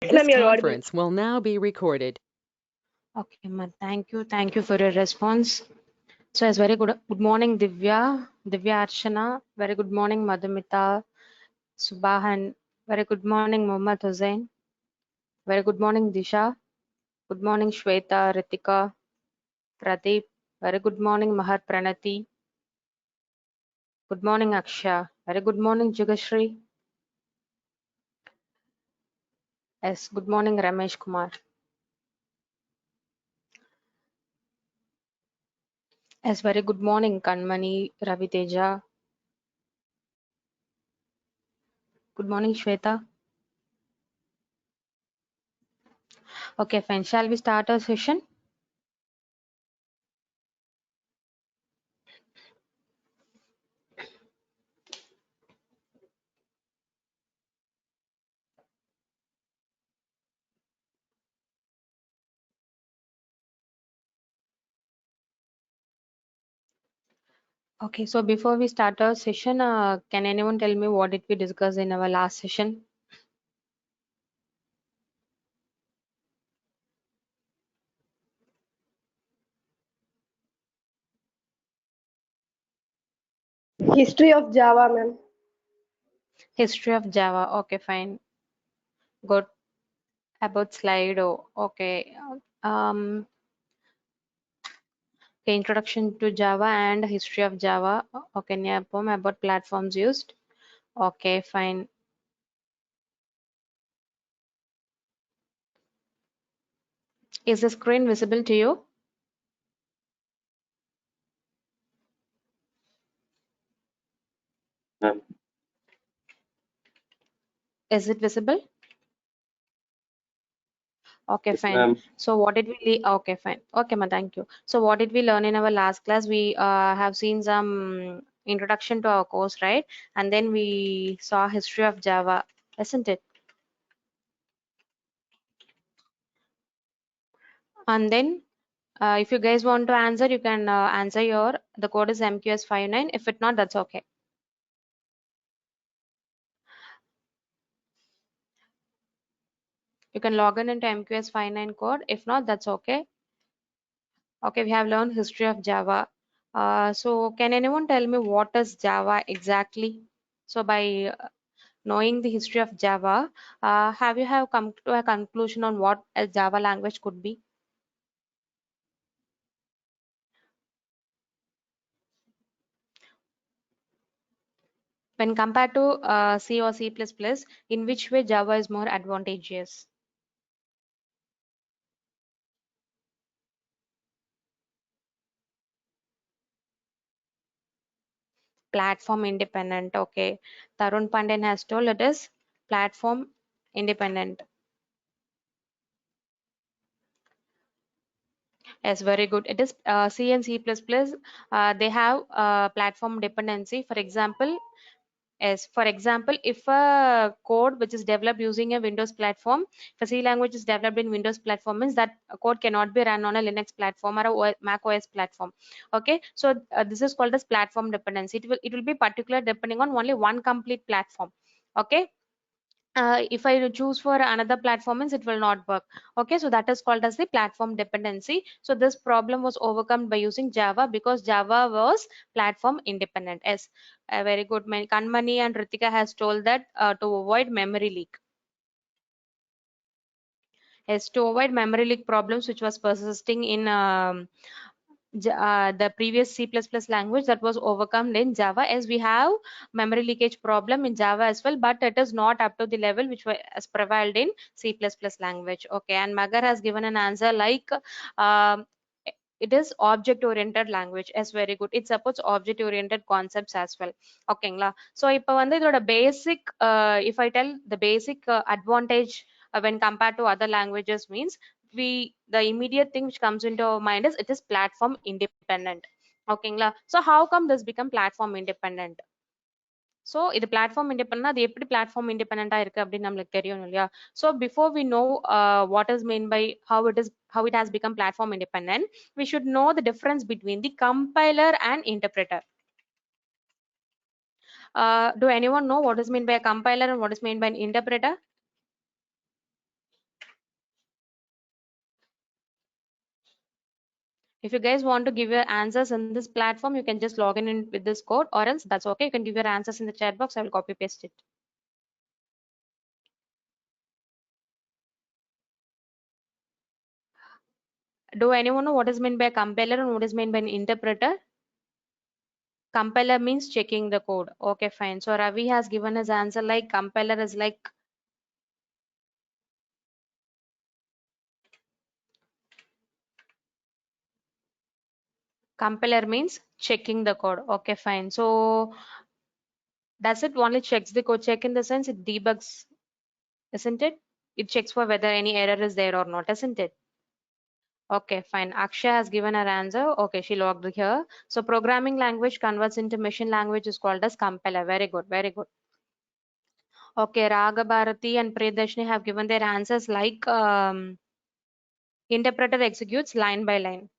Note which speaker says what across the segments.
Speaker 1: This
Speaker 2: Ma'am, you're audible.
Speaker 1: conference will now be recorded.
Speaker 3: Okay, ma'am. Thank you for your response. So, it's very good morning, Divya Archana. Very good morning, Madhumita, Subahan. Very good morning, Mohammad Hussain. Very good morning, Disha. Good morning, Shweta, Ritika, Pradeep. Very good morning, Mahar Pranati. Good morning, Aksha. Very good morning, Jugashri. Yes, good morning, Ramesh Kumar. Yes, very good morning, Kanmani Raviteja. Good morning, Shweta. Okay, fine. Shall we start our session? Okay, so before we start our session, can anyone tell me what did we discuss in our last session?
Speaker 2: History of Java, ma'am.
Speaker 3: History of Java. Okay, fine. Good. About Slido. Okay. Um, okay, introduction to Java and history of Java. Okay, near poem about platforms used. Okay, fine. Is the screen visible to you?
Speaker 4: Ma'am.
Speaker 3: Is it visible? Okay,
Speaker 4: Yes,
Speaker 3: fine.
Speaker 4: ma'am.
Speaker 3: So what did we okay, fine. Okay, ma, thank you. So what did we learn in our last class? We have seen some introduction to our course, right? And then we saw history of Java, isn't it? And then if you guys want to answer, you can answer the code is MQS59. If it not, that's okay. You can log in into MQS59 code. If not, that's okay. Okay, we have learned history of Java. So can anyone tell me what is Java exactly? So by knowing the history of Java, have you come to a conclusion on what a Java language could be? When compared to C or C++, in which way Java is more advantageous? Platform independent. Okay. Tarun Pandyan has told it is platform independent. Yes, very good. It is C and C++. They have platform dependency. For example, if a code which is developed using a Windows platform, if a C language is developed in Windows platform, means that code cannot be run on a Linux platform or a Mac OS platform. Okay, so this is called as platform dependency. It will be particular depending on only one complete platform. Okay. If I choose for another platform, means it will not work. Okay, so that is called as the platform dependency. So this problem was overcome by using Java because Java was platform independent. Yes, very good. Kanmani and Ritika has told that to avoid memory leak. Yes, to avoid memory leak problems which was persisting in the previous C++ language, that was overcome in Java, as we have memory leakage problem in Java as well, but it is not up to the level which was prevailed in C++ language. Okay, and Magar has given an answer like um, it is object oriented language. As very good, it supports object oriented concepts as well. Okay, so இப்போ வந்து இதோட basic if I tell the basic advantage when compared to other languages, means the immediate thing which comes into our mind is it is platform independent. Okay, so how come this become platform independent? So இது platform independent, அது எப்படி platform independent இருக்கு அப்படின்னு நம்மளுக்கு தெரியும் இல்லையா? So before we know what is meant by how it has become platform independent, we should know the difference between the compiler and interpreter. Do anyone know what is meant by a compiler and what is meant by an interpreter? If you guys want to give your answers in this platform, you can just log in with this code, or else that's okay. You can give your answers in the chat box. I will copy paste it. Do anyone know what is meant by a compiler and what is meant by an interpreter? Compiler means checking the code. Okay, fine. So Ravi has given his answer like compiler is like compiler means checking the code. Okay, fine. So does it only checks the code? Check in the sense it debugs, isn't it? It checks for whether any error is there or not, isn't it? Okay, fine. Akshay has given her answer. Okay, she logged here. So programming language converts into machine language is called as compiler. Very good, very good. Okay, Raga Bharati and Priyadarshini have given their answers like interpreter executes line by line.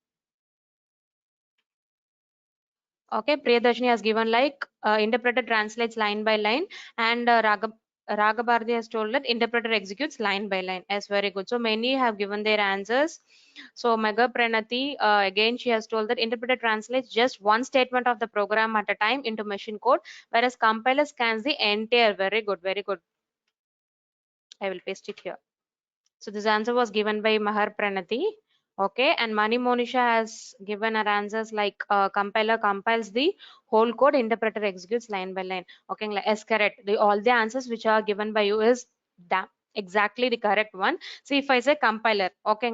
Speaker 3: Okay, Priyadarshini has given like interpreter translates line by line, and Raga Bharati has told that interpreter executes line by line. Yes, very good. So many have given their answers. So Mega Pranati, again, she has told that interpreter translates just one statement of the program at a time into machine code, whereas compiler scans the entire. Very good, very good. I will paste it here. So this answer was given by Mahar Pranati. Okay, and Mani Monisha has given her answers like compiler compiles the whole code, interpreter executes line by line. Okay, yes, correct. All the answers which are given by you is that exactly the correct one. See, if I say compiler, okay,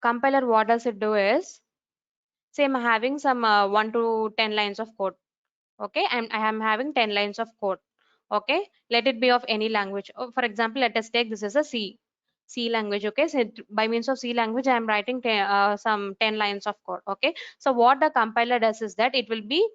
Speaker 3: compiler, what does it do is, say I'm having some 1 to 10 lines of code. Okay, I am having 10 lines of code. Okay, let it be of any language. For example, let us take this as a C language. Okay, so by means of C language I am writing some 10 lines of code. Okay, so what the compiler does is that it will be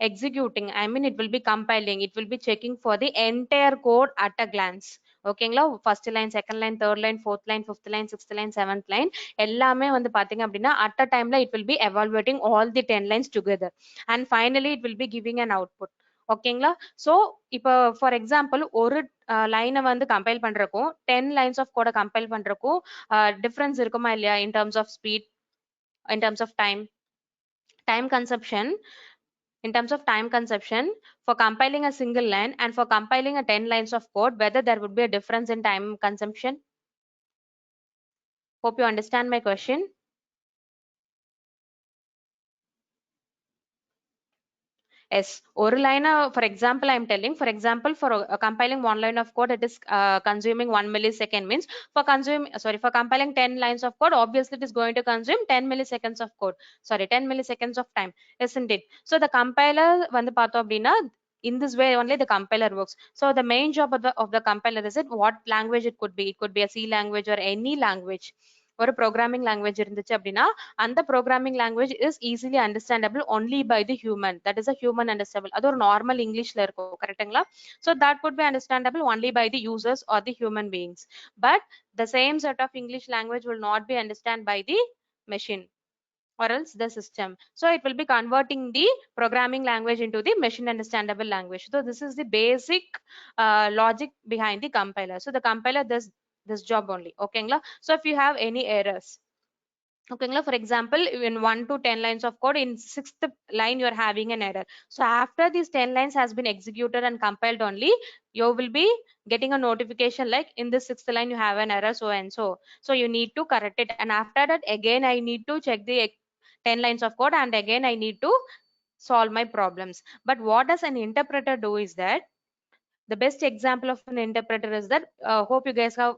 Speaker 3: executing, I mean it will be compiling, it will be checking for the entire code at a glance. ஓகேங்களா, first line, second line, third line, fourth line, fifth line, sixth line, seventh line எல்லாமே வந்து பாத்தீங்க அப்படின்னா at a டைம்ல it will be எவால்வேட்டிங் all the 10 lines together and finally it will be giving an output. ஓகேங்களா, so இப்போ for example ஒரு லைனை வந்து கம்பைல் பண்றதுக்கும் 10 lines ஆஃப் கோட கம்பைல் பண்றதுக்கும் டிஃபரன்ஸ் இருக்குமா இல்லையா, in terms of speed, in terms of time consumption, in terms of time consumption for compiling a single line and for compiling a 10 lines of code, whether there would be a difference in time consumption. Hope you understand my question. Yes, ஒரு line, for example, I'm telling, for example, for compiling one line of code, it is consuming 1 millisecond. Means for for compiling 10 lines of code, obviously it is going to consume 10 milliseconds of code. Sorry, 10 milliseconds of time, isn't it? So the compiler வந்து பார்த்தோம் அப்படின்னா in this way only the compiler works. So the main job of the compiler is it what language it could be. It could be a C language or any language. ஒரு programming language இருந்துச்சு அப்படின்னா அந்த programming language is easily understandable only by the human. That is a human understandable. அது ஒரு normal இங்கிலீஷ்ல இருக்கும், கரெக்ட்டுங்களா? So that could be understandable only by the users or the human beings. But the same set of English language will not be understand by the machine or else the system. So it will be converting the programming language into the machine understandable language. So this is the basic logic behind the compiler. So the compiler does this job only. Okay, so if you have any errors, okay, for example, in 1 to 10 lines of code, in 6th line you are having an error. So after these 10 lines has been executed and compiled only, you will be getting a notification like in the 6th line you have an error so and so. So you need to correct it, and after that again I need to check the 10 lines of code and again I need to solve my problems. But what does an interpreter do is that, the best example of an interpreter is that, hope you guys have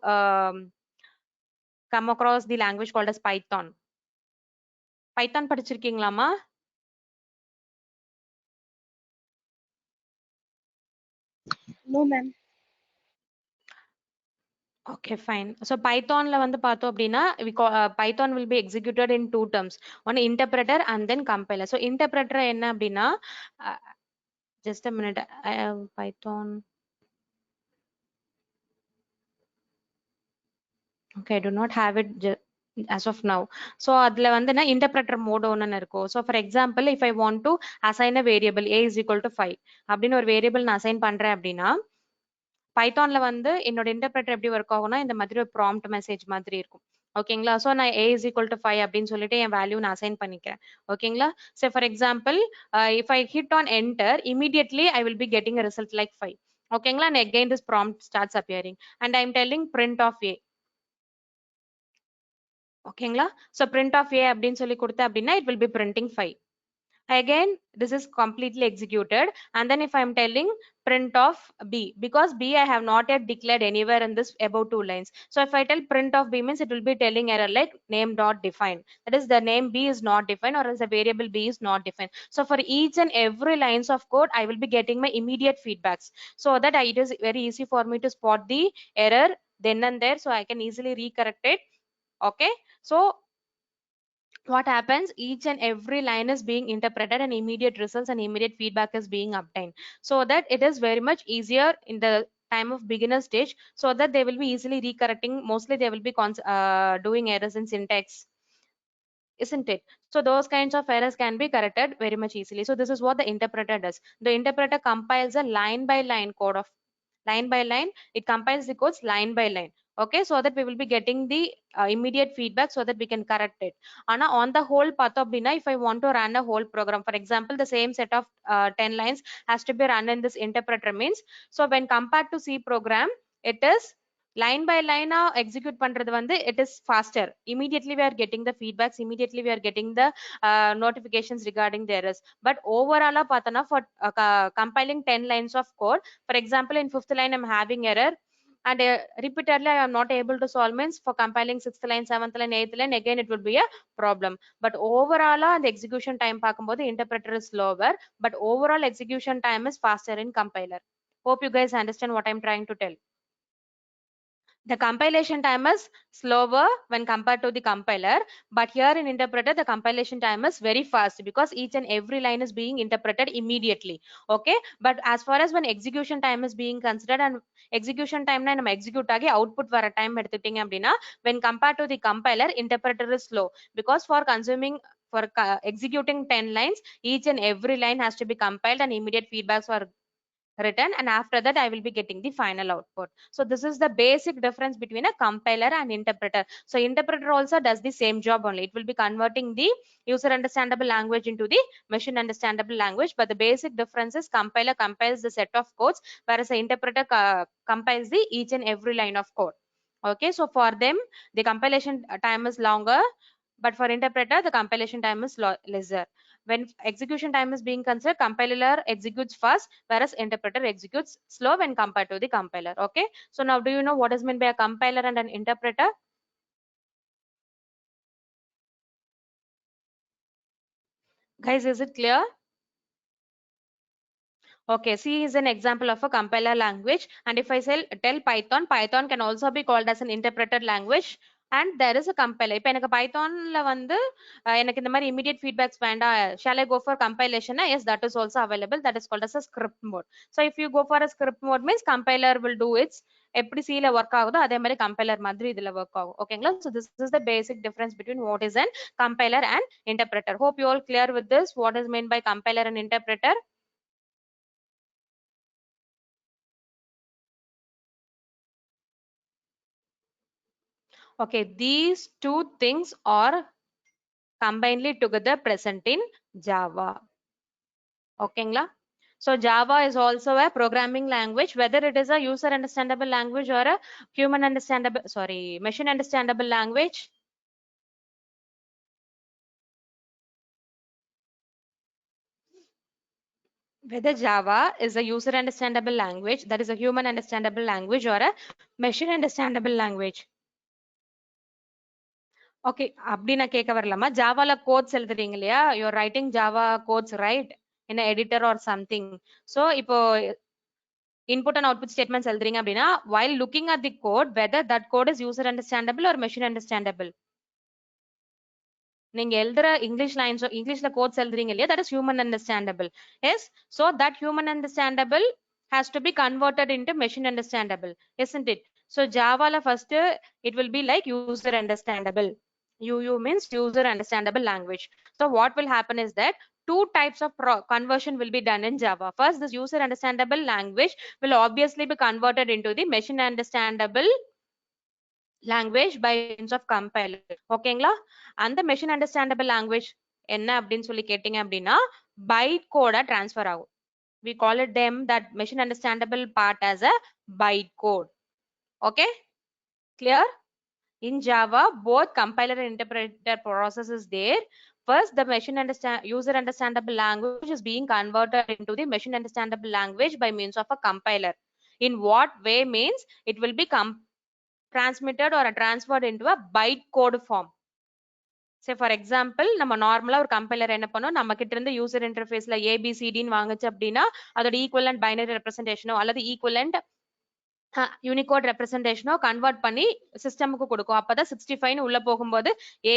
Speaker 3: come across the language called as Python. Python படிச்சிருக்கீங்களாமா?
Speaker 2: No, ma'am.
Speaker 3: Okay, fine. So Python la வந்து பார்த்தோம் அப்படின்னா Python will be executed in two terms. One interpreter and then compiler. So interpreter என்ன அப்படின்னா, just a minute, I have Python. Okay, I do not have it as of now. So அதுல வந்து என்ன interpreter mode ஒன்னு இருக்கும். So for example, if I want to assign a variable a is equal to 5 அப்படின்னு ஒரு variable நான் assign பண்றேன் அப்படின்னா, பைத்தான்ல வந்து என்னோட இன்டர்பிரட்டர் எப்படி ஒர்க் ஆகும்னா இந்த மாதிரி ஒரு ப்ராம்ப்ட் மெசேஜ் மாதிரி இருக்கும். ஓகேங்களா. ஸோ நான் a is equal to 5 அப்படின்னு சொல்லிட்டு என் வேல்யூ நான் அசைன் பண்ணிக்கிறேன். ஓகேங்களா. So for example, if I hit on enter, immediately I will be getting a result like 5. ஓகேங்களா. And again this prompt starts appearing and I'm telling print of a. ஓகேங்களா. So print of a அப்படின்னு சொல்லி கொடுத்தேன் அப்படின்னா it will be printing 5. Again this is completely executed, and then if I am telling print of b, because b I have not yet declared anywhere in this above 2 lines, so if I tell print of b means it will be telling error like name dot defined, that is the name b is not defined or else the variable b is not defined. So for each and every lines of code I will be getting my immediate feedbacks, so that it is very easy for me to spot the error then and there, so I can easily recorrect it. Okay, so what happens, each and every line is being interpreted and immediate results and immediate feedback is being obtained, so that it is very much easier in the time of beginner stage, so that they will be easily recorrecting. Mostly they will be doing errors in syntax, isn't it? So those kinds of errors can be corrected very much easily. So this is what the interpreter does. The interpreter compiles a line by line code of line by line. It compiles the codes line by line. Okay, so that we will be getting the immediate feedback so that we can correct it. And on the whole path of Bina, if I want to run a whole program, for example, the same set of 10 lines has to be run in this interpreter means. So when compared to C program, it is line by line execute பண்றது வந்து it is faster. Immediately we are getting the feedbacks, immediately we are getting the notifications regarding the errors. But overall பார்த்தனா for compiling 10 lines of code, for example in fifth line I'm having error and repeatedly I am not able to solve means, for compiling sixth line, seventh line, eighth line, again it will be a problem. But overall the execution time பார்க்கும்போது interpreter is slower, but overall execution time is faster in compiler. Hope you guys understand what I'm trying to tell. The compilation time is slower when compared to the compiler, but here in interpreter the compilation time is very fast because each and every line is being interpreted immediately. Okay, but as far as when execution time is being considered, and execution time na நம்ம execute ஆகி output வர time எடுத்துட்டீங்க அப்படின்னா, when compared to the compiler, interpreter is slow because for executing 10 lines, each and every line has to be compiled and immediate feedbacks are written, and after that I will be getting the final output. So this is the basic difference between a compiler and interpreter. So interpreter also does the same job only. It will be converting the user understandable language into the machine understandable language, but the basic difference is compiler compiles the set of codes, whereas the interpreter compiles the each and every line of code. Okay, so for them the compilation time is longer, but for interpreter the compilation time is lesser. When execution time is being considered, compiler executes fast, whereas interpreter executes slow when compared to the compiler. Okay, so now do you know what is meant by a compiler and an interpreter? Guys, is it clear? Okay, C is an example of a compiler language, and if I tell Python, Python can also be called as an interpreted language, and there is a compiler. இப்போ எனக்கு பைத்தான்ல வந்து எனக்கு இந்த மாதிரி immediate feedbacks வேண்டாம், shall I go for compilation? Yes, that is also available. That is called as a script mode. So if you go for a script mode means compiler will do its எப்படி C ல work ஆகுதோ அதே மாதிரி compiler மாதிரி இதுல work ஆகும். ஓகேங்களா? So this is the basic difference between what is an compiler and interpreter. Hope you all clear with this. What is meant by compiler and interpreter? Okay, these two things are combinedly together present in Java. Okay, so Java is also a programming language, whether it is a user understandable language or a machine understandable language. Whether Java is a user understandable language, that is a human understandable language, or a machine understandable language. Okay, அப்படி நான் கேட்க வரலாமா? ஜாவால quotes எழுதுறீங்க இல்லையா? You're writing Java codes, right? In an editor or something. So இப்போ input and output statements எழுதுறீங்க அப்படின்னா, while looking at the code, whether that code is user understandable or machine understandable. நீங்க எழுதுற இங்கிலீஷ்ல கோட்ஸ் எழுதுறீங்க இல்லையா, that is human understandable. Yes, so that human understandable has to be converted into machine understandable, isn't it? So Java la first it will be like user understandable. UU means user understandable language. So what will happen is that two types of conversion will be done in Java. First, this user understandable language will obviously be converted into the machine understandable language by means of compiler. ஓகேங்களா? அந்த machine understandable language என்ன அப்படின்னு சொல்லி கேட்டீங்க அப்படின்னா byte கோடா transfer ஆகும். We call it them that machine understandable part as a byte code. Okay, clear? In Java, both compiler and interpreter process is there. First, the user understandable language is being converted into the machine understandable language by means of a compiler. In what way means it will be transmitted or transferred into a byte code form. Say for example, நம்ம நார்மலா ஒரு compiler என்ன பண்ணோம், நம்ம கிட்ட இருந்து user இன்டர்ஃபேஸ்ல ஏபிசிடின்னு வாங்குச்சு அப்படின்னா அதோட ஈக்குவலண்ட் பைனரி ரெப்ரசன்டேஷனோ அல்லது ஈக்குவலண்ட் யூனிகோட் ரெப்ரசன்டேஷனோ கன்வெர்ட் பண்ணி சிஸ்டமுக்கு கொடுக்கும். அப்பதான் 65 உள்ள போகும்போது ஏ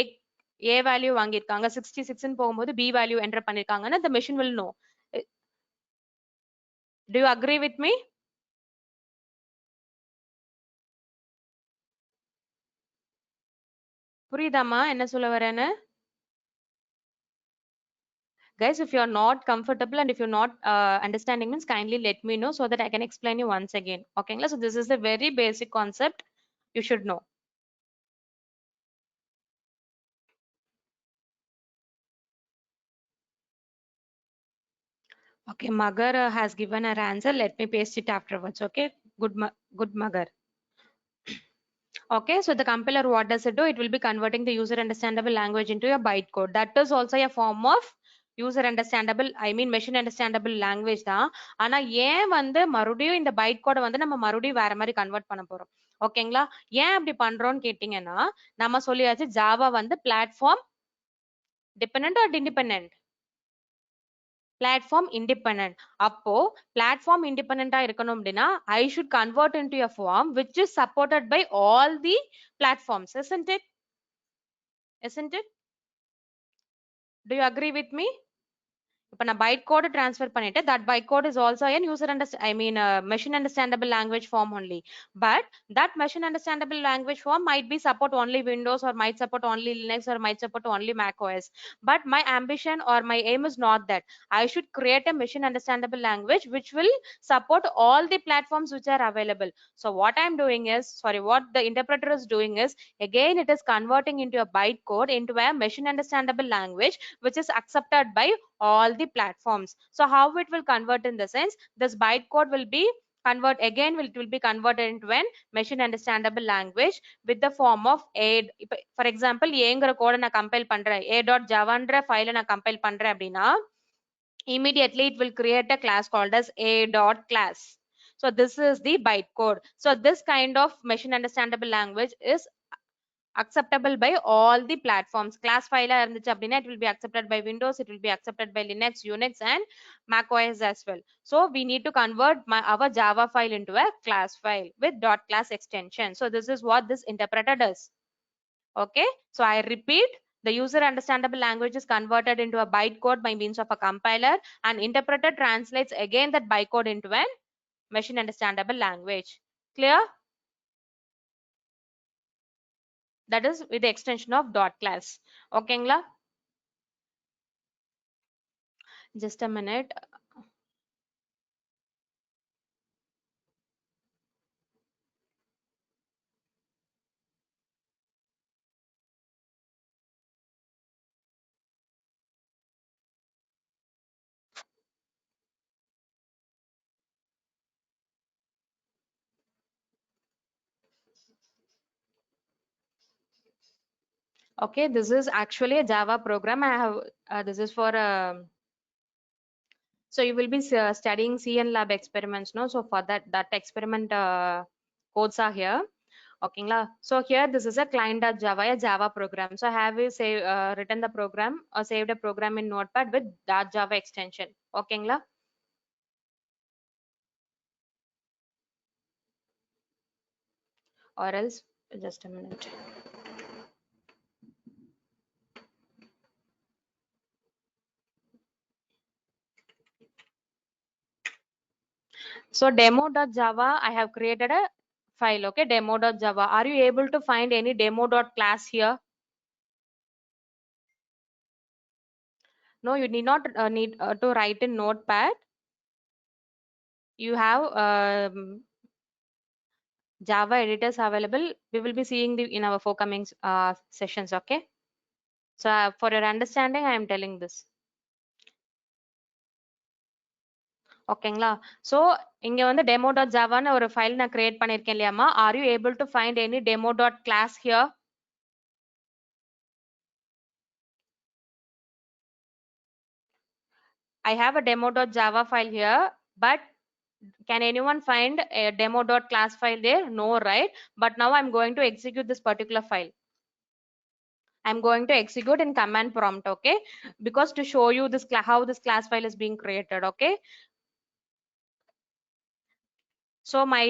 Speaker 3: ஏ வேல்யூ வாங்கியிருக்காங்க, 66 போகும்போது பி வேல்யூ என்டர் பண்ணிருக்காங்கன்னு the machine will know. Do you agree with me? புரியுதாமா என்ன சொல்ல வரேன்னு? Guys, if you are not comfortable and if you're not understanding means kindly let me know so that I can explain you once again. Okay, so this is a very basic concept you should know. Okay, Magar has given her answer. Let me paste it afterwards. Okay, good Magar. Okay, so the compiler, what does it do? It will be converting the user understandable language into a bytecode. That is also a form of user understandable, I mean machine understandable language தான். ஆனா ஏன் வந்து மறுபடியும் இந்த byte கோட வந்து நம்ம மறுபடியும் வேற மாதிரி கன்வெர்ட் பண்ண போறோம். ஓகேங்களா? ஏன் அப்படி பண்றோம்னு கேட்டீங்கன்னா நம்ம சொல்லியாச்சு ஜாவா வந்து platform dependent R independent? Platform independent. அப்போ பிளாட்ஃபார்ம் இண்டிபெண்டன்டா இருக்கணும் அப்படின்னா I should convert into a form which is supported by all the platforms, isn't it? Isn't it? Do you agree with me? இப்ப நான் பைட் கோட் ட்ரான்ஸ்ஃபர் பண்ணிட்டு that byte code is also an user machine understandable language form only, but that machine understandable language form might be support only Windows or might support only Linux or might support only Mac OS. But my ambition or my aim is not that. I should create a machine understandable language which will support all the platforms which are available. So what I'm doing is, sorry, what the interpreter is doing is, again it is converting into a byte code into a machine understandable language which is accepted by all the platforms. So how it will convert in the sense, this bytecode will be it will be converted into an machine understandable language with the form of a. For example, ஏங்கிற கோட நான் compile பண்றேன், a.javaன்ற ஃபைலை நான் compile பண்றேன் அப்படின்னா immediately it will create a class called as a.class. So this is the bytecode. So this kind of machine understandable language is acceptable by all the platforms. Class file இருந்துச்சு அப்படின்னா it will be accepted by Windows, it will be accepted by Linux, Unix and Mac OS as well. So we need to convert our Java file into a class file with .class extension. So this is what this interpreter does. Okay, so I repeat, the user understandable language is converted into a bytecode by means of a compiler, and interpreter translates again that bytecode into a machine understandable language. Clear? That is with the extension of .class. ஓகேங்களா? Just a minute. Okay, this is actually a Java program. I have this is for so you will be studying C and lab experiments, no? So for that experiment codes are here. Okay, so here this is a client.java, a Java program. So I have written the program or saved a program in Notepad with that Java extension. Okay, or else just a minute. So demo.java, I have created a file. Okay, demo.java. Are you able to find any demo.class here? No, you need not need to write in Notepad. You have Java editors available. We will be seeing in our forthcoming sessions. Okay. So for your understanding, I am telling this. ஓகேங்களா. So இங்க வந்து demo.javaன்னு ஒரு file நான் create பண்ணியிருக்கேன் இல்லையாமா. Are you able to find any demo.class here? I have a demo.java file here, but can anyone find a demo.class file there? No, right? But now I'm going to execute this particular file. I'm going to execute in command prompt, okay? Because to show you this how this class file is being created, okay? So my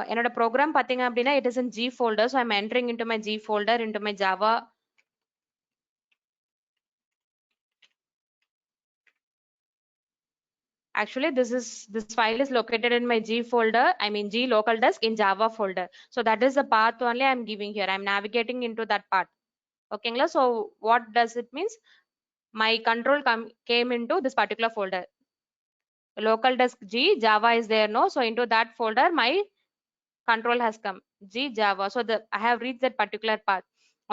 Speaker 3: என்னோட program பாத்தீங்க அப்படின்னா it is in G folder. So I'm entering into my G folder, into my Java. Actually, this file is located in my G folder. I mean G local disk in Java folder. So that is the path only I'm giving here. I'm navigating into that path. Okay, so what does it means? My control came into this particular folder. Local disk G Java is there, no? So into that folder, my control has come G Java. So I have reached that particular path.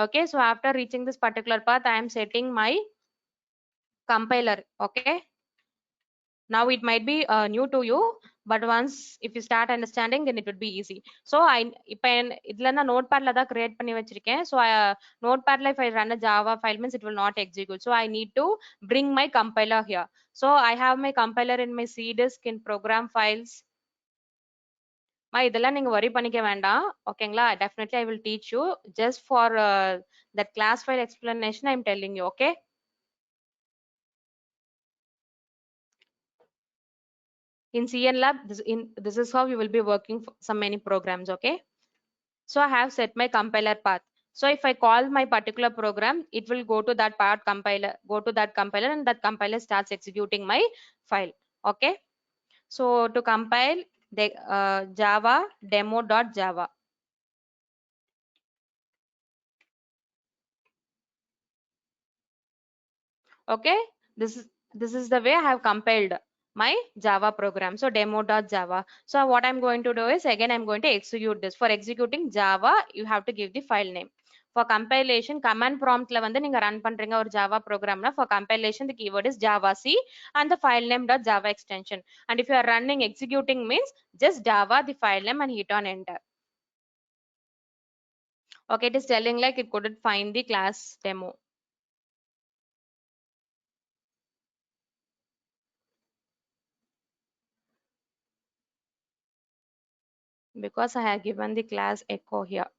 Speaker 3: Okay, so after reaching this particular path, I am setting my compiler. Okay, now it might be new to you, but once if you start understanding, then it would be easy. So இப்போ இதுல நான் notepadல தான் create பண்ணி வச்சிருக்கேன். So notepadல if I run a Java file means it will not execute. So I need to bring my compiler here. So I have my compiler in my C disk in program files. இதெல்லாம் நீங்க worry பண்ணிக்க வேண்டாம். ஓகேங்களா, definitely I will teach you. Just for that class file explanation I'm telling you. Okay. In CN lab, this is how you will be working for some many programs. Okay. So I have set my compiler path. So if I call my particular program, it will go to that path compiler, and that compiler starts executing my file. Okay. So to compile the Java demo.java. Okay, this is the way I have compiled my Java program. So demo.java. So what I'm going to do is again I'm going to execute this. For executing Java, you have to give the file name. For compilation, command prompt la வந்து நீங்க run பண்றீங்க ஒரு Java program na, for compilation the keyword is javac and the file name .java extension. And if you are running executing means just Java the file name and hit on enter. Okay, it is telling like it couldn't find the class demo. Because I have given the class echo here.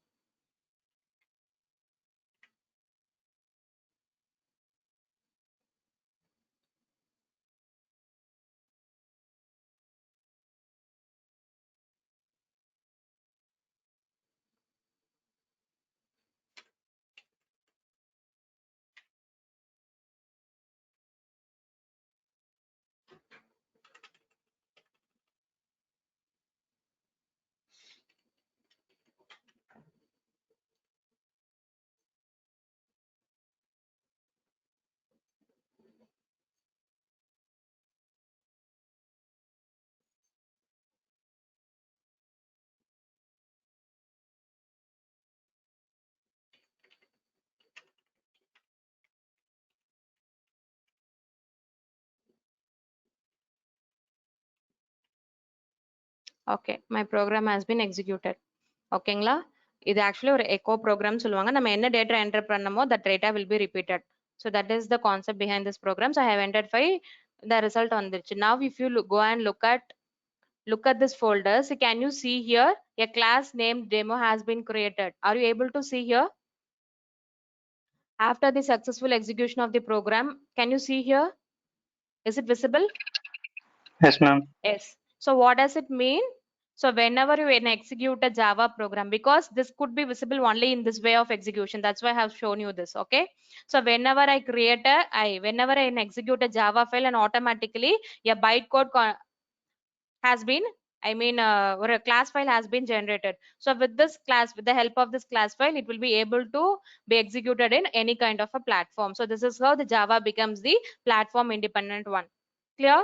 Speaker 3: Okay, my program has been executed. ஓகேங்களா, இது actually ஒரு echo program சொல்லுவாங்க. நம்ம என்ன data enter பண்ணமோ that data will be repeated. So that is the concept behind this program. So I have entered 5, the result வந்துருச்சு. Now if you go and look at this folder, so can you see here a class named demo has been created? Are you able to see here? After the successful execution of the program, can you see here? Is it visible?
Speaker 2: Yes, ma'am.
Speaker 3: Yes. So what does it mean? So whenever you execute a Java program, because this could be visible only in this way of execution, that's why I have shown you this. Okay. So whenever I whenever I execute a Java file, and automatically a bytecode has been, or a class file has been generated. So with this class, with the help of this class file, it will be able to be executed in any kind of a platform. So this is how the Java becomes the platform independent one. Clear?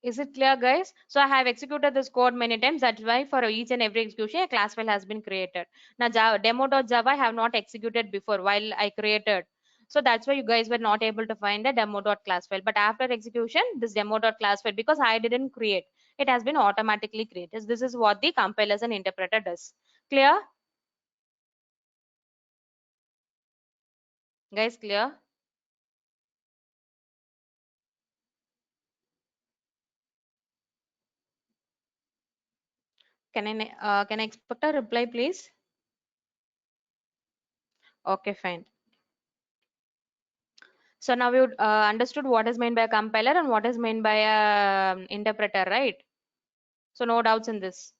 Speaker 3: Is it clear, guys? So I have executed this code many times. That's why for each and every execution, a class file has been created. Now, demo.java I have not executed before while I created. So that's why you guys were not able to find the demo.class file. But after execution, this demo.class file, because I didn't create, it has been automatically created. This is what the compilers and interpreter does. Clear? Guys, clear? Can I expect a reply, please? Okay, fine. So now you understood what is meant by a compiler and what is meant by a interpreter, right? So no doubts in this.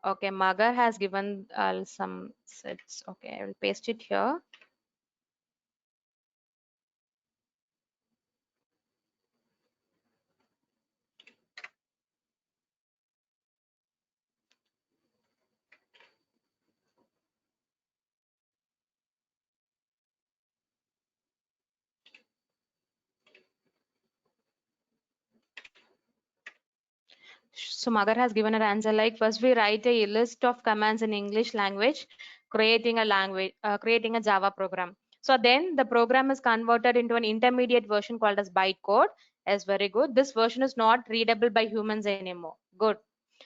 Speaker 3: Okay, Magar has given some sets. Okay, I will paste it here. So Magar has given an answer like first we write a list of commands in English language, creating a Java program. So then the program is converted into an intermediate version called as bytecode. Is very good. This version is not readable by humans anymore. Good.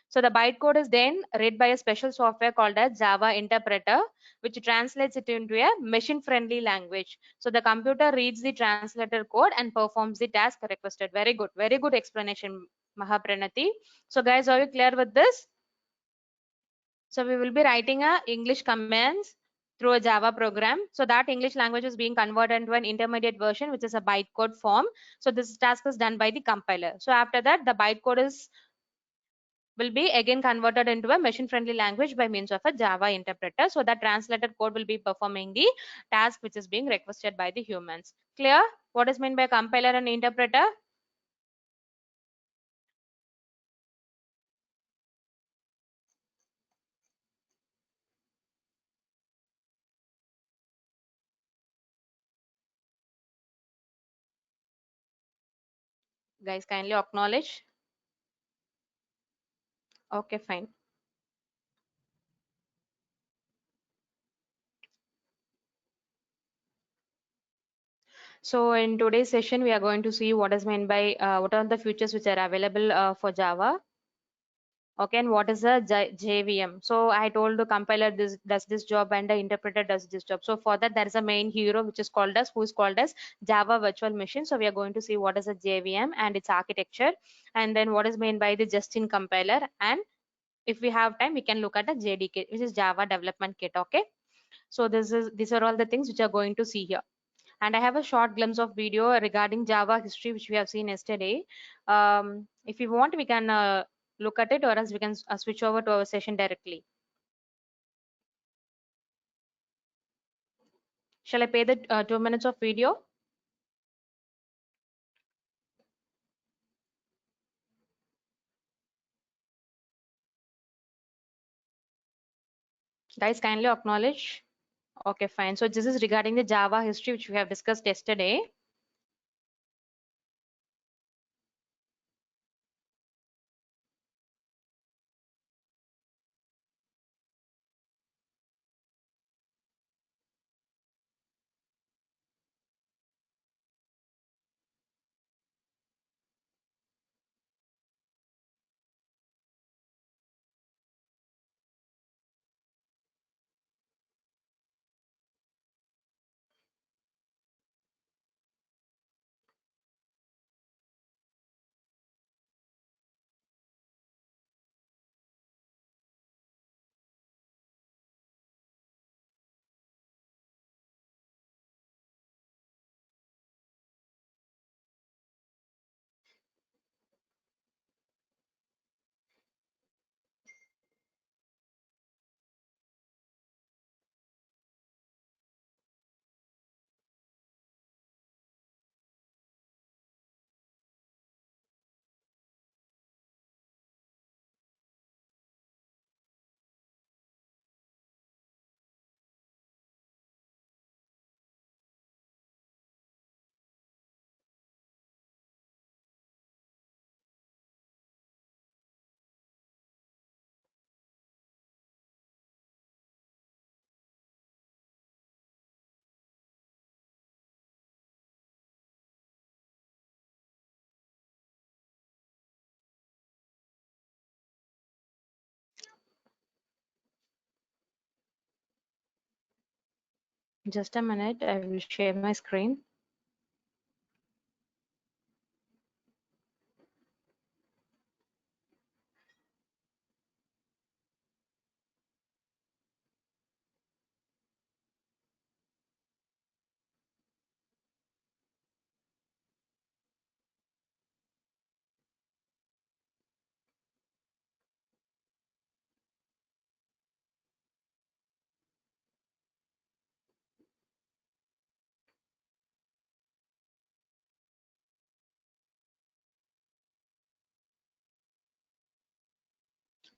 Speaker 3: So the bytecode is then read by a special software called as Java interpreter, which translates it into a machine-friendly language. So the computer reads the translated code and performs the task requested. Very good. Very good explanation, Mahapranati. So guys, are you clear with this? So we will be writing a English commands through a Java program. So that English language is being converted into an intermediate version, which is a bytecode form. So this task is done by the compiler. So after that, the bytecode is will be again converted into a machine friendly language by means of a Java interpreter. So that translated code will be performing the task which is being requested by the humans. Clear? What is meant by compiler and interpreter? Guys, kindly acknowledge. Okay, fine. So in today's session, we are going to see what is meant by what are the features which are available for Java. Okay, and what is a JVM? So I told the compiler this does this job and the interpreter does this job. So for that, there is a main hero which is called as who is called as Java Virtual Machine. So we are going to see what is a JVM and its architecture, and then what is meant by the just-in compiler. And if we have time, we can look at a JDK, which is Java Development Kit. Okay, so these are all the things which are going to see here. And I have a short glimpse of video regarding Java history, which we have seen yesterday. If you want, we can look at it, or else we can switch over to our session directly. Shall I pay the 2 minutes of video? Guys, kindly acknowledge. Okay, fine. So this is regarding the Java history, which we have discussed yesterday. Just a minute, I will share my screen.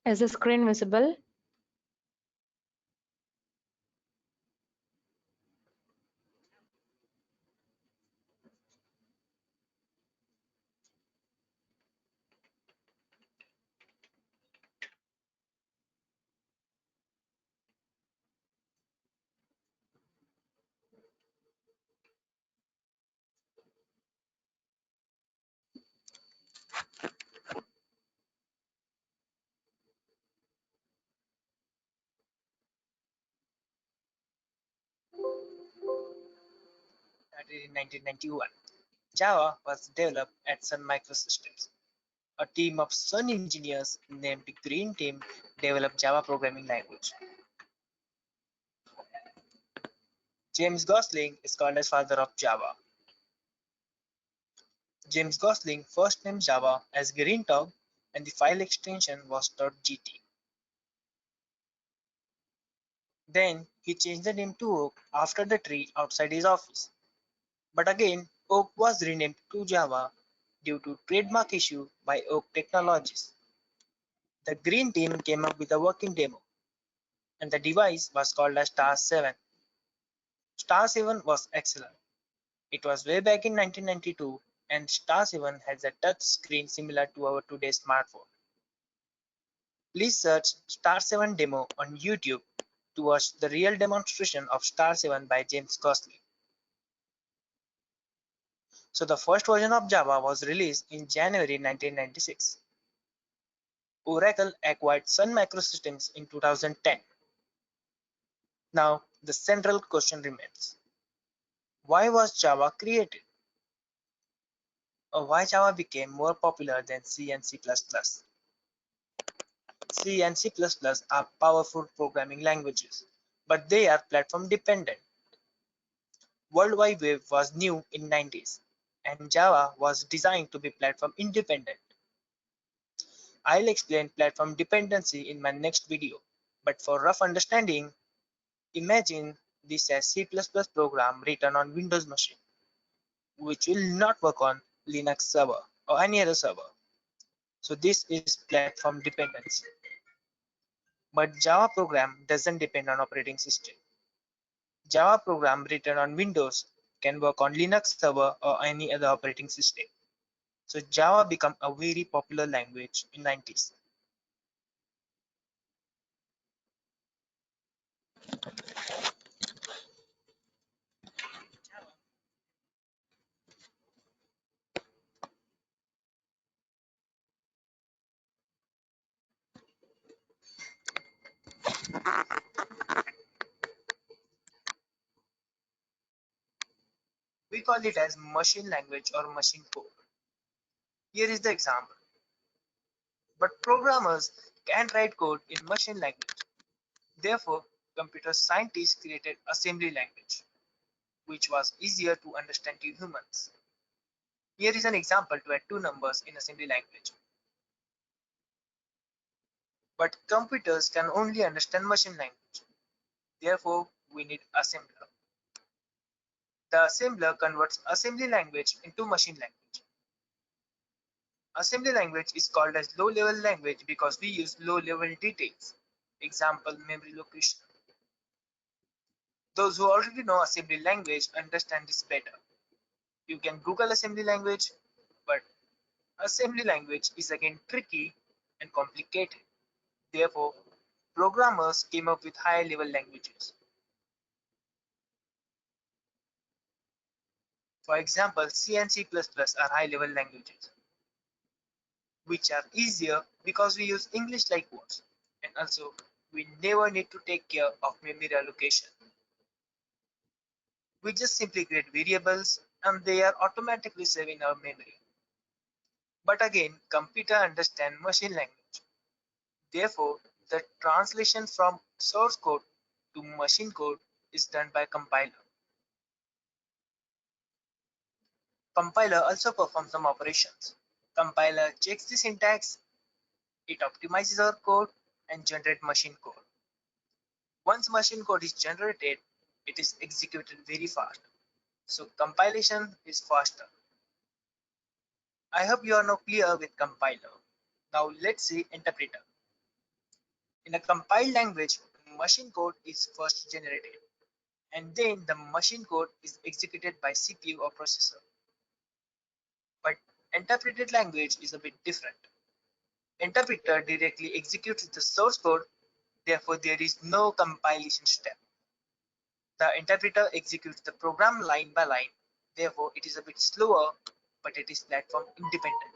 Speaker 3: Is the screen visible?
Speaker 4: Started in 1991. Java was developed at Sun Microsystems. A team of Sun engineers named the Green Team developed Java programming language. James Gosling is called as father of Java. James Gosling first named Java as Green Dog and the file extension was .gt. Then he changed the name to Oak after the tree outside his office. But again, Oak was renamed to Java due to trademark issue by Oak Technologies. The Green Team came up with a working demo, and the device was called as Star 7. Star 7 was excellent. It was way back in 1992, and Star 7 has a touch screen similar to our today's smartphone. Please search Star 7 demo on YouTube to watch the real demonstration of Star 7 by James Gosling. So the first version of Java was released in January 1996. Oracle acquired Sun Microsystems in 2010. Now the central question remains: why was Java created? Or why Java became more popular than C and C++? C and C++ are powerful programming languages, but they are platform dependent. World Wide Web was new in 90s, and Java was designed to be platform independent. I'll explain platform dependency in my next video, but for rough understanding, imagine this as C++ program written on Windows machine, which will not work on Linux server or any other server. So this is platform dependency. But Java program doesn't depend on operating system. Java program written on Windows can work on Linux server or any other operating system. So Java became a very popular language in 90s. We call it as machine language or machine code. Here is the example. But programmers can't write code in machine language. Therefore, computer scientists created assembly language, which was easier to understand to humans. Here is an example to add two numbers in assembly language. But computers can only understand machine language. Therefore, we need assembler. The assembler converts assembly language into machine language. Assembly language is called as low-level language because we use low-level details. Example, memory location. Those who already know assembly language understand this better. You can Google assembly language, but assembly language is again tricky and complicated. Therefore, programmers came up with higher level languages. For example, C and C++ are high level languages, which are easier because we use English like words, and also we never need to take care of memory allocation. We just simply create variables and they are automatically saved in our memory. But again, computer understand machine language. Therefore, the translation from source code to machine code is done by compiler. Compiler also performs some operations. Compiler checks the syntax, it optimizes our code and generates machine code. Once machine code is generated, it is executed very fast. So compilation is faster. I hope you are now clear with compiler. Now let's see interpreter. In a compiled language, machine code is first generated and then the machine code is executed by CPU or processor. But interpreted language is a bit different. Interpreter directly executes the source code, therefore there is no compilation step. The interpreter executes the program line by line, therefore it is a bit slower, but it is platform independent.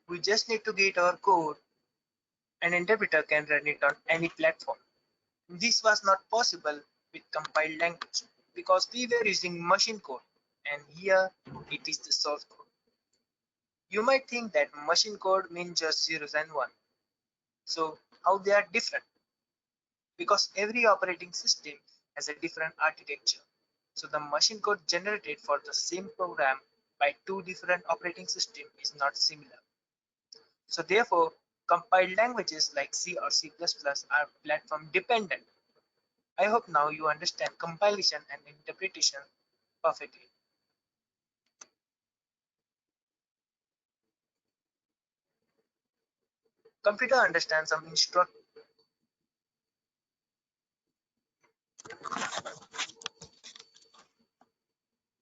Speaker 4: We just need to get our code, an interpreter can run it on any platform. This was not possible with compiled language because we were using machine code and here it is the source code. You might think that machine code means just zeros and one. So how they are different? Because every operating system has a different architecture. So the machine code generated for the same program by two different operating systems is not similar. So therefore, compiled languages like C or C++ are platform dependent. I hope now you understand compilation and interpretation perfectly. Computer understands some instruct.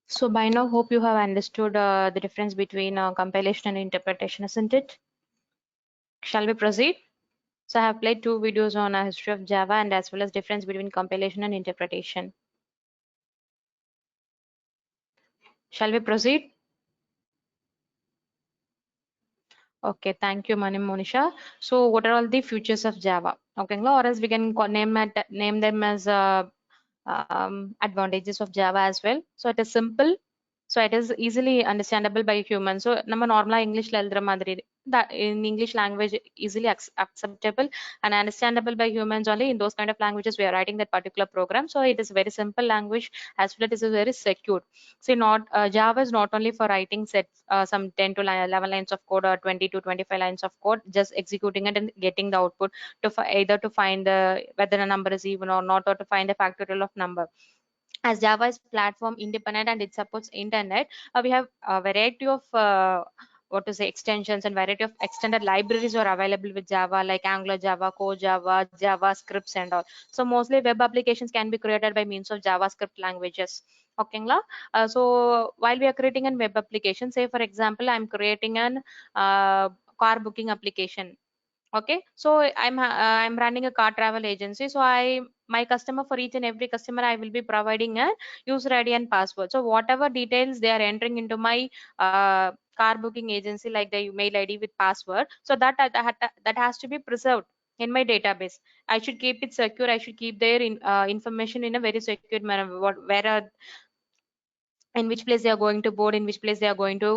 Speaker 3: So by now, hope you have understood the difference between compilation and interpretation, isn't it? Shall we proceed? So I have played two videos on a history of Java and as well as difference between compilation and interpretation. Shall we proceed? Okay, thank you, Mani Monisha. So what are all the features of Java? Okay, or else we can name them as advantages of Java as well. So it is simple. So it is easily understandable by humans. So நம்ம normal English ல எழுதுற மாதிரி that in English language easily acceptable and understandable by humans only. In those kind of languages we are writing that particular program. So it is very simple language as well as it is very secure. See, not Java is not only for writing sets some 10 to 11 lines of code or 20 to 25 lines of code, just executing it and getting the output to either to find the whether a number is even or not, or to find a factorial of number. As Java is platform independent and it supports internet, we have a variety of what to say extensions and variety of extended libraries are available with Java, like Angular Java, Core Java, JavaScripts and all. So mostly web applications can be created by means of JavaScript languages. Okay, so while we are creating a web application, say for example I'm creating an car booking application. Okay, so I'm running a car travel agency. So my customer, for each and every customer I will be providing a user ID and password. So whatever details they are entering into my car booking agency, like the email ID with password, so that has to be preserved in my database. I should keep it secure. I should keep their information in a very secure manner, where in which place they are going to board, in which place they are going to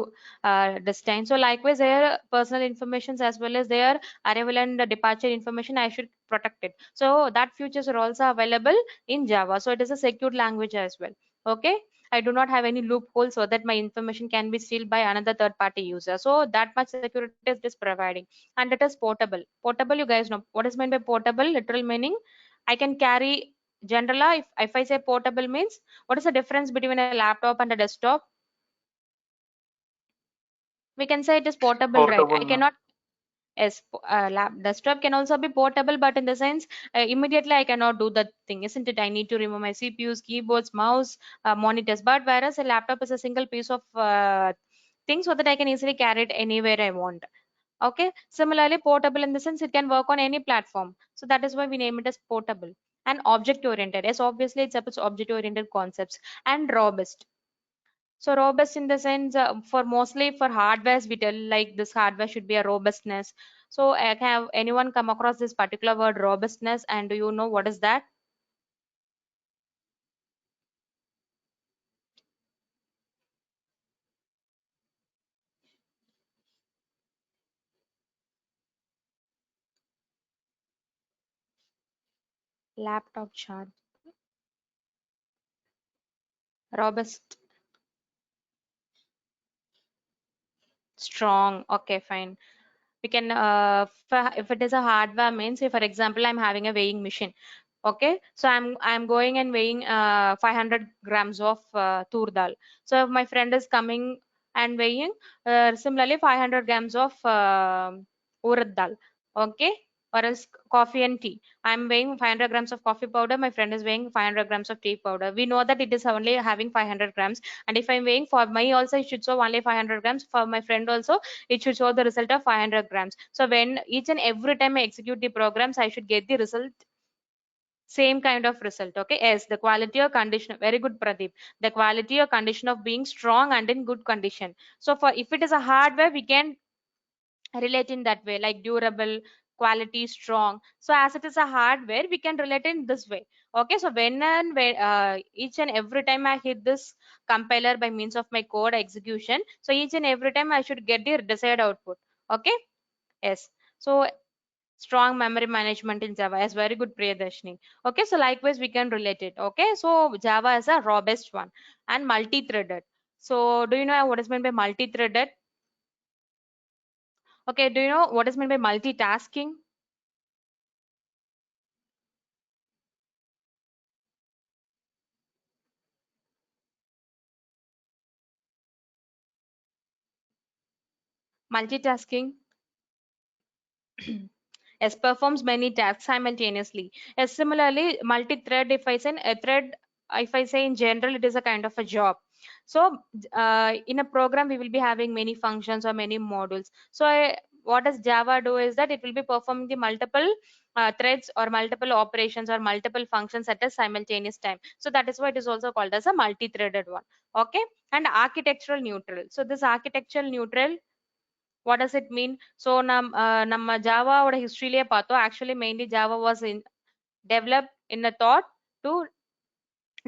Speaker 3: destination. So likewise their personal informations as well as their arrival and departure information I should protect it. So that features are also available in Java. So it is a secured language as well. Okay, I do not have any loophole so that my information can be stealed by another third party user. So that much security is this providing. And it is portable. Portable, you guys know what is meant by portable. Literal meaning I can carry. Generally, if I say portable means, what is the difference between a laptop and a desktop? We can say it is portable, right? I
Speaker 2: Portable, ma'am.
Speaker 3: cannot. Yes, desktop can also be portable, but in the sense, immediately I cannot do that thing, isn't it? I need to remove my CPUs, keyboards, mouse, monitors. But whereas a laptop is a single piece of thing, so that I can easily carry it anywhere I want. Okay. Similarly, portable in the sense it can work on any platform. So that is why we name it as portable. And object oriented. Yes, obviously it supports object oriented concepts. And robust. So robust in the sense, for mostly for hardwares we tell like this hardware should be a robustness. So have anyone come across this particular word robustness, and do you know what is that? Laptop charge. Robust. Strong. Okay, fine. We can if it is a hardware means, if for example I'm having a weighing machine. Okay, so I'm going and weighing 500 grams of tur dal. So if my friend is coming and weighing similarly 500 grams of urad dal. Okay, or else coffee and tea. I'm weighing 500 grams of coffee powder, my friend is weighing 500 grams of tea powder. We know that it is only having 500 grams, and if I'm weighing for my also, it should show only 500 grams. For my friend also, it should show the result of 500 grams. So when each and every time I execute the programs, I should get the result, same kind of result. Okay, yes, the quality or condition, very good, Pradeep. The quality or condition of being strong and in good condition. So for if it is a hardware, we can relate in that way, like durable, quality, strong. So as it is a hardware, we can relate in this way. Okay, so when and when each and every time I hit this compiler by means of my code execution, so each and every time I should get the desired output. Okay, yes. So strong memory management in Java is very good, Priyadarshini. Okay, so likewise we can relate it. Okay, so Java is a robust one and multi-threaded. So do you know what is meant by multi-threaded? Okay, do you know what is meant by multitasking? Multitasking. Yes, performs many tasks simultaneously. Yes, similarly, multi-thread, if I say a thread, if I say in general, it is a kind of a job. So in a program, we will be having many functions or many modules. So what does Java do is that it will be performing the multiple threads or multiple operations or multiple functions at a simultaneous time. So that is why it is also called as a multi-threaded one. Okay, and architectural neutral. So this architectural neutral, what does it mean? So நம்ம ஜாவாவோட ஹிஸ்டரியிலே பார்த்தோம். Actually mainly Java was in developed in a thought to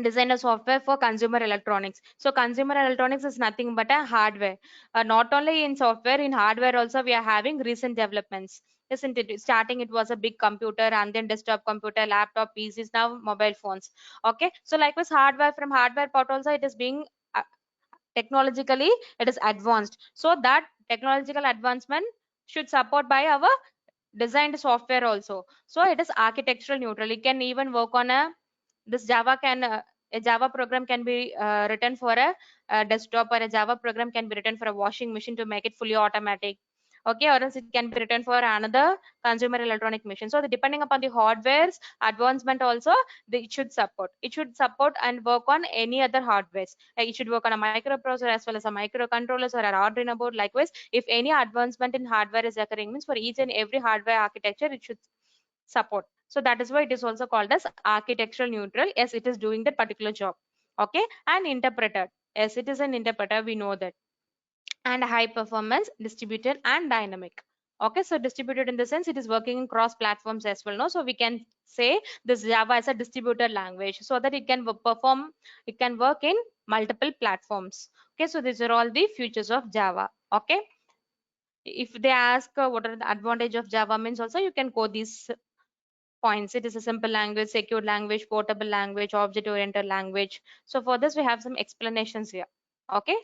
Speaker 3: design a software for consumer electronics. So consumer electronics is nothing but a hardware. Not only in software, in hardware also we are having recent developments. Isn't it? Starting it was a big computer, and then desktop computer, laptop, PCs, now mobile phones. Okay, so likewise hardware, from hardware part also it is being uh, technologically it is advanced. So that technological advancement should support by our designed software also. So it is architectural neutral. It can even work on a, this Java can a Java program can be written for a desktop, or a Java program can be written for a washing machine to make it fully automatic. Okay, or else it can be written for another consumer electronic machine. So depending upon the hardware's advancement also, it should support. It should support and work on any other hardwares. Like it should work on a microprocessor as well as a microcontrollers or an Arduino board. Likewise, if any advancement in hardware is occurring, means for each and every hardware architecture, it should support. So that is why it is also called as architectural neutral. Yes, it is doing that particular job. Okay, and interpreter. Yes, it is an interpreter. We know that. And high performance, distributed, and dynamic. Okay, so distributed in the sense it is working in cross platforms as well. No, so we can say this Java is a distributed language, so that it can perform, it can work in multiple platforms. Okay, so these are all the features of Java. Okay, if they ask what are the advantage of Java means, also you can code these points. It is a simple language, secure language, portable language, object oriented language. So for this we have some explanations here. Okay,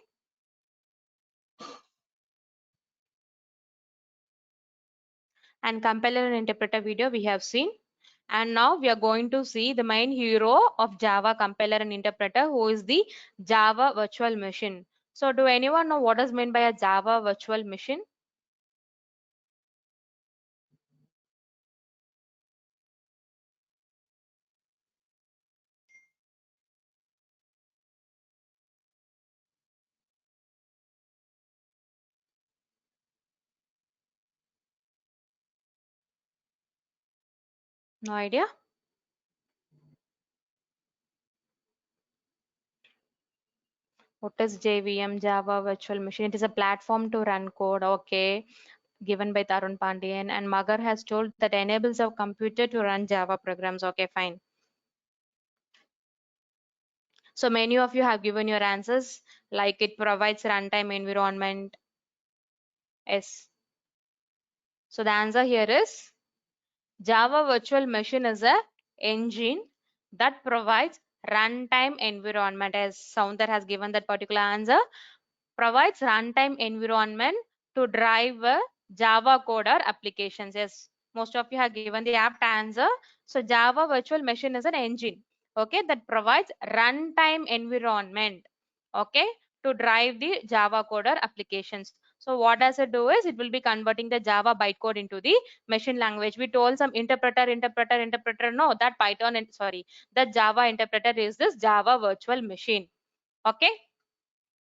Speaker 3: and compiler and interpreter video we have seen. And now we are going to see the main hero of Java compiler and interpreter, who is the Java virtual machine. So do anyone know what is meant by a Java virtual machine? No idea? What is JVM, Java virtual machine? It is a platform to run code. Okay, given by Tarun Pandian, and Magar has told that enables a computer to run Java programs. Okay, fine. So many of you have given your answers, like it provides runtime environment. Yes. So the answer here is Java virtual machine is a engine that provides runtime environment, as Sounder has given that particular answer, provides runtime environment to drive Java code or applications. Yes, most of you have given the apt answer. So Java virtual machine is an engine, okay, that provides runtime environment, okay, to drive the Java code or applications. So what does it do is it will be converting the Java bytecode into the machine language. We told some interpreter. No, that Python and sorry, the Java interpreter is this Java virtual machine. Okay.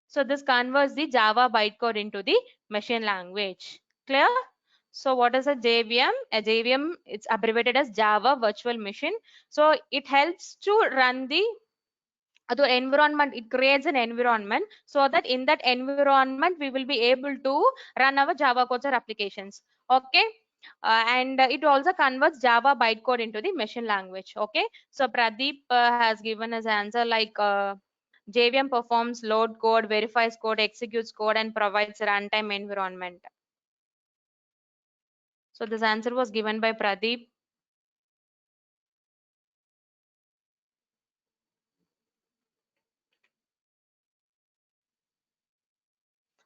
Speaker 3: So this converts the Java bytecode into the machine language. Clear? So what is a JVM? A JVM, it's abbreviated as Java Virtual Machine. So it helps to run the environment. It creates an environment so that in that environment we will be able to run our Java codes or applications. Okay. And it also converts Java bytecode into the machine language. Okay. So Pradeep has given us answer like JVM performs load code, verifies code, executes code, and provides runtime environment. So this answer was given by Pradeep.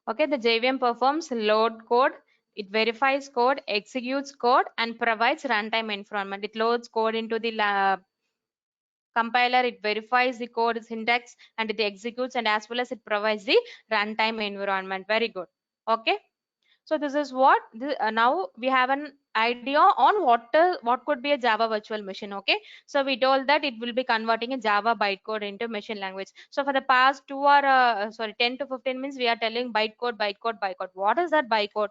Speaker 3: Okay, the JVM performs load code, it verifies code, executes code, and provides runtime environment. It loads code into the compiler, it verifies the code syntax, and it executes, and as well as it provides the runtime environment. Very good. Okay. So this is what now we have an idea on what could be a Java virtual machine. Okay, so we told that it will be converting a Java bytecode into machine language. So for the past 10 to 15 minutes we are telling bytecode. What is that bytecode?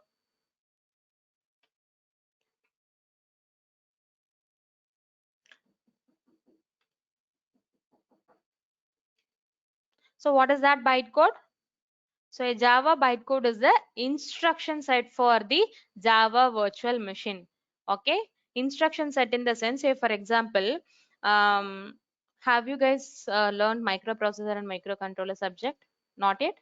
Speaker 3: So what is that bytecode? So a Java bytecode is the instruction set for the Java virtual machine. Okay, instruction set in the sense, say for example, have you guys learned microprocessor and microcontroller subject? Not yet.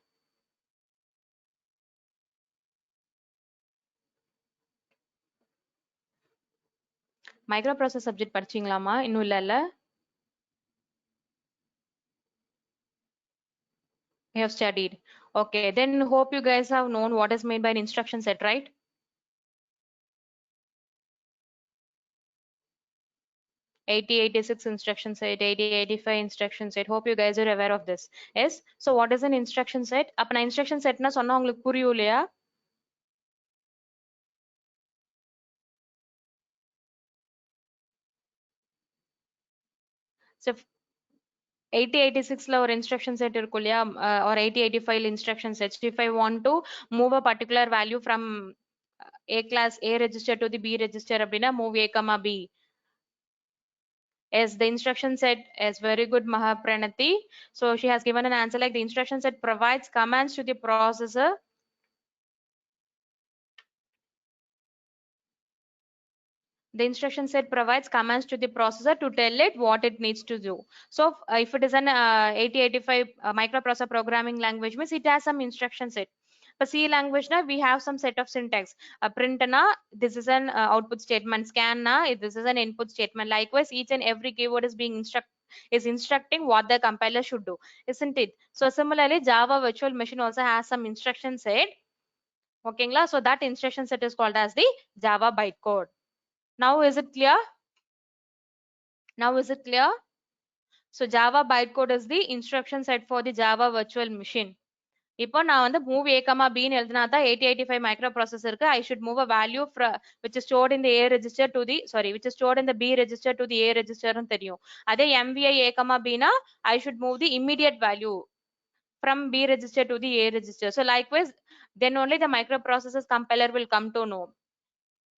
Speaker 3: Microprocessor subject படிச்சீங்களாமா? இன்னும் இல்லல்ல? You have studied. Okay, then hope you guys have known what is made by an instruction set, right? 8086 instruction set, 8085 instruction set. Hope you guys are aware of this. Yes. So what is an instruction set? அப்ப நான் instruction setனா சொன்னா உங்களுக்கு புரியும் இல்லையா? So 8086 ல ஒரு instruction set இருக்கும் இல்லையா? Or 8085 instruction sets. If I want to move a particular value from A class A register to the B register அப்படின்னா move A comma B. As the instruction set is very good, Mahapranati. So she has given an answer like the instruction set provides commands to the processor. The instruction set provides commands to the processor to tell it what it needs to do. So if it is an 8085 microprocessor programming language, means it has some instruction set. For C language, na, we have some set of syntax. Print na, this is an output statement. Scan na, this is an input statement. Likewise, each and every keyword is being instructing what the compiler should do, isn't it? So similarly, Java virtual machine also has some instruction set. Okay, so that instruction set is called as the Java bytecode. Now is it clear? Now is it clear? So Java bytecode is the instruction set for the Java virtual machine. இப்போ நான் வந்து move A, B ன்னு எழுதினா தான் 8085 microprocessor I should move a value which is stored in the A register to the which is stored in the B register to the A register ன்னு தெரியும். அதே MVI A, B னா I should move the immediate value from B register to the A register. So likewise, then only the microprocessor's compiler will come to know.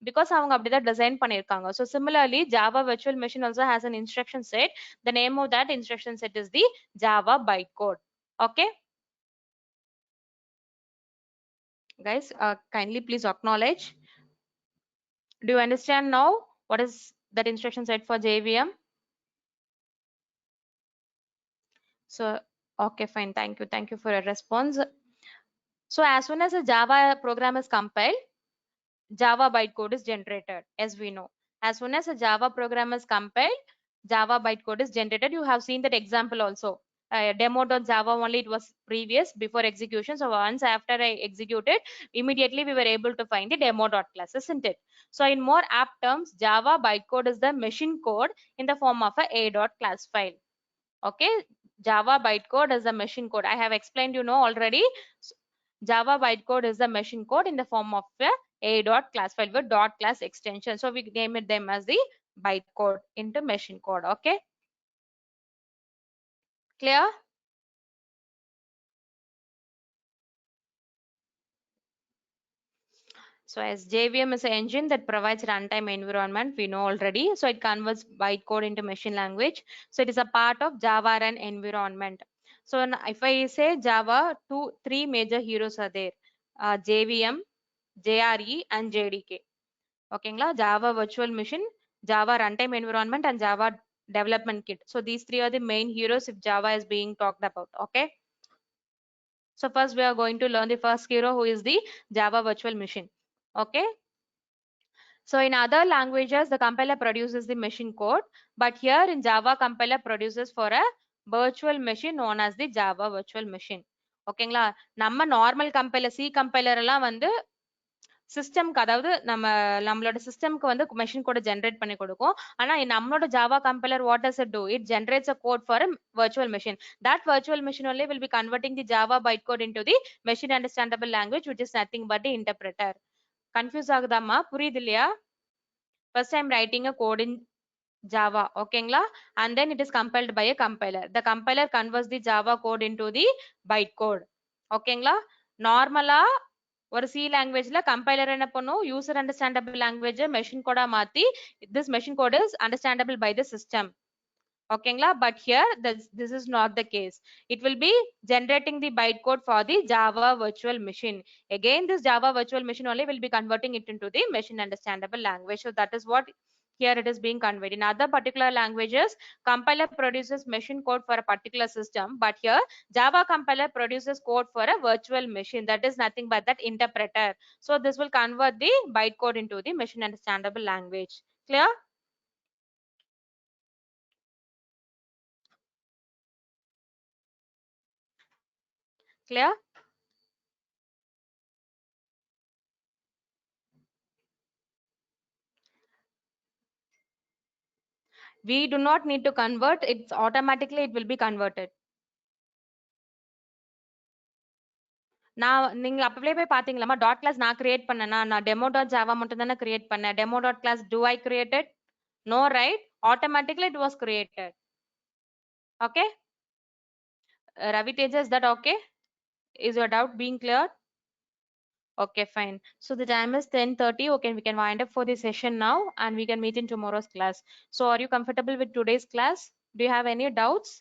Speaker 3: Because அவங்க அப்படிதான் design பண்ணிருக்காங்க. So similarly, Java virtual machine also has an instruction set. The name of that instruction set is the Java bytecode. Okay. Guys, kindly please acknowledge. Do you understand now what is that instruction set for JVM? So, okay, fine. Thank you. Thank you for your response. So as soon as a Java program is compiled, Java bytecode is generated, as we know. As soon as a Java program is compiled, Java bytecode is generated. You have seen that example also. Demo.java only it was previous before execution. So once after I executed, immediately we were able to find the demo.class, isn't it? So in more apt terms, Java bytecode is the machine code in the form of a.class file. Okay, Java bytecode is the machine code. I have explained, already. Java bytecode is the machine code in the form of a.class file with .class extension. So we name it them as the bytecode into machine code. Okay, clear? So as JVM is an engine that provides runtime environment, we know already. So it converts bytecode into machine language. So it is a part of Java run environment. So if I say Java, three major heroes are there: JVM, JRE, and JDK. Okay, Java Virtual Machine, Java Runtime Environment, and Java Development Kit. So these three are the main heroes if Java is being talked about. Okay. So first we are going to learn the first hero, who is the Java Virtual Machine. Okay. So in other languages, the compiler produces the machine code, but here in Java, compiler produces for a virtual machine known as the Java Virtual Machine. ஓகேங்களா, நம்ம normal compiler C compiler எல்லாம் வந்து சிஸ்டம்க்கு, அதாவது நம்மளோட சிஸ்டம்க்கு வந்து machine கோட generate பண்ணி கொடுக்கும். ஆனா நம்மளோட Java compiler what does it to? It generates a code for a virtual machine. That virtual machine only will be converting the Java bytecode into the machine understandable language, which is nothing but the interpreter. Confuse ஆகுதாமா? புரியுது இல்லையா? First I'm writing a code in Java, okayங்களா, and then it is compiled by a compiler. The compiler converts the Java code into the bytecode. okayங்களா, நார்மலா ஒரு C லாங்குவேஜ்ல compiler என்ன பண்ணும்? User understandable language machine கோடா மாத்தி this machine code is understandable by the system. okayங்களா, but here this is not the case. It will be generating the bytecode for the Java virtual machine. Again, this Java virtual machine only will be converting it into the machine understandable language. So that is what here it is being conveyed. In other particular languages, compiler produces machine code for a particular system, but here Java compiler produces code for a virtual machine, that is nothing but that interpreter. So this will convert the bytecode into the machine understandable language. Clear? Clear? We do not need to convert, it's automatically it will be converted. நான் நீங்க அப்பவே போய் பாத்தீங்களாமா? Dot class நான் create பண்ணேனா? நான் demo dot Java மட்டும் தானே கிரியேட் பண்ணேன். Demo dot class do I created? No, right? Automatically it was created. Okay. Ravi Teja, is that okay? Is your doubt being cleared? Okay, fine. So the time is 10:30. Okay, we can wind up for the session now, and we can meet in tomorrow's class. So are you comfortable with today's class? Do you have any doubts?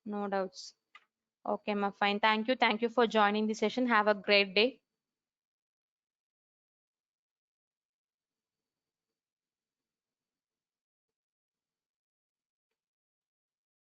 Speaker 3: No doubts. Okay, ma, fine. Thank you. Thank you for joining the session. Have a great day.